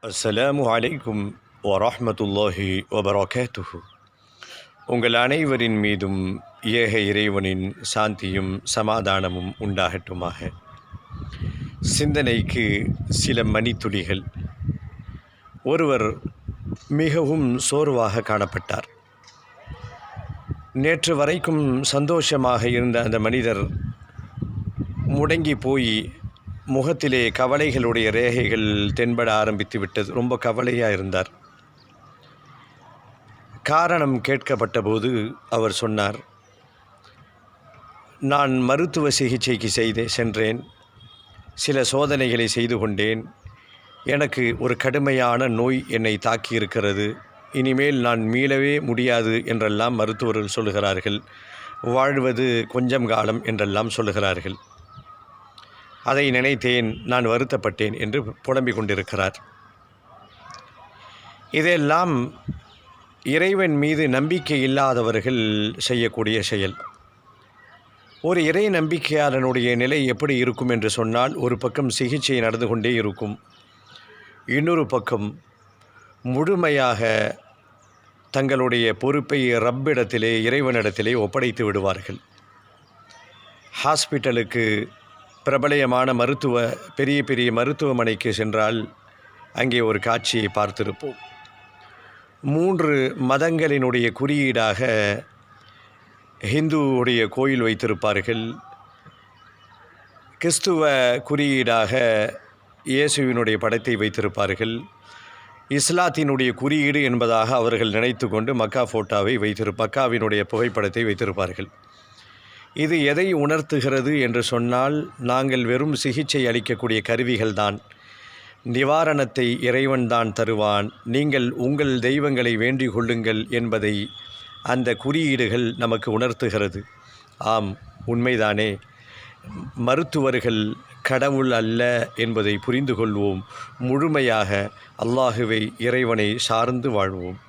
அஸ்ஸலாமு அலைக்கும் வரஹ்மத்துல்லாஹி வபரகாத்துஹு. உங்கள் அனைவரின் மீதும் ஏக இறைவனின் சாந்தியும் சமாதானமும் உண்டாகட்டுமாக. சிந்தனைக்கு சில மணித்துளிகள். ஒருவர் மிகவும் சோர்வாக காணப்பட்டார். நேற்று வரைக்கும் சந்தோஷமாக இருந்த அந்த மனிதர் முடங்கி போய் முகத்திலே கவலைகளுடைய ரேகைகள் தென்பட ஆரம்பித்து விட்டது. ரொம்ப கவலையாக இருந்தார். காரணம் கேட்கப்பட்ட போது அவர் சொன்னார், நான் மருத்துவ சிகிச்சைக்கு சென்றேன், சில சோதனைகளை செய்து கொண்டேன், எனக்கு ஒரு கடுமையான நோய் என்னை தாக்கியிருக்கிறது, இனிமேல் நான் மீளவே முடியாது என்றெல்லாம் மருத்துவர்கள் சொல்லுகிறார்கள், வாழ்வது கொஞ்சம் காலம் என்றெல்லாம் சொல்லுகிறார்கள். அதை நினைத்தேன், நான் வருத்தப்பட்டேன் என்று புலம்பிக் கொண்டிருக்கிறார். இதெல்லாம் இறைவன் மீது நம்பிக்கை இல்லாதவர்கள் செய்யக்கூடிய செயல். ஒரு இறை நம்பிக்கையாளனுடைய நிலை எப்படி இருக்கும் என்று சொன்னால், ஒரு பக்கம் சிகிச்சை நடந்து கொண்டே இருக்கும், இன்னொரு பக்கம் முழுமையாக தங்களுடைய பொறுப்பை ரப்பிடத்திலே இறைவனிடத்திலே ஒப்படைத்து விடுவார்கள். ஹாஸ்பிட்டலுக்கு பிரபலமான பெரிய பெரிய மருத்துவமனைக்கு சென்றால் அங்கே ஒரு காட்சியை பார்த்திருப்போம். 3 மதங்களினுடைய குறியீடாக ஹிந்துவுடைய கோயில் வைத்திருப்பார்கள், கிறிஸ்துவ குறியீடாக இயேசுவினுடைய படத்தை வைத்திருப்பார்கள், இஸ்லாத்தினுடைய குறியீடு என்பதாக அவர்கள் நினைத்து கொண்டு மக்காவினுடைய புகைப்படத்தை வைத்திருப்பார்கள். இது எதை உணர்த்துகிறது என்று சொன்னால், நாங்கள் வெறும் சிகிச்சை அளிக்கக்கூடிய கருவிகள்தான், நிவாரணத்தை இறைவன்தான் தருவான், நீங்கள் உங்கள் தெய்வங்களை வேண்டிக் கொள்ளுங்கள் என்பதை அந்த குறியீடுகள் நமக்கு உணர்த்துகிறது. ஆம், உண்மைதானே. மருத்துவர்கள் கடவுள் அல்ல என்பதை புரிந்து கொள்வோம். முழுமையாக அல்லாஹுவை, இறைவனை சார்ந்து வாழ்வோம்.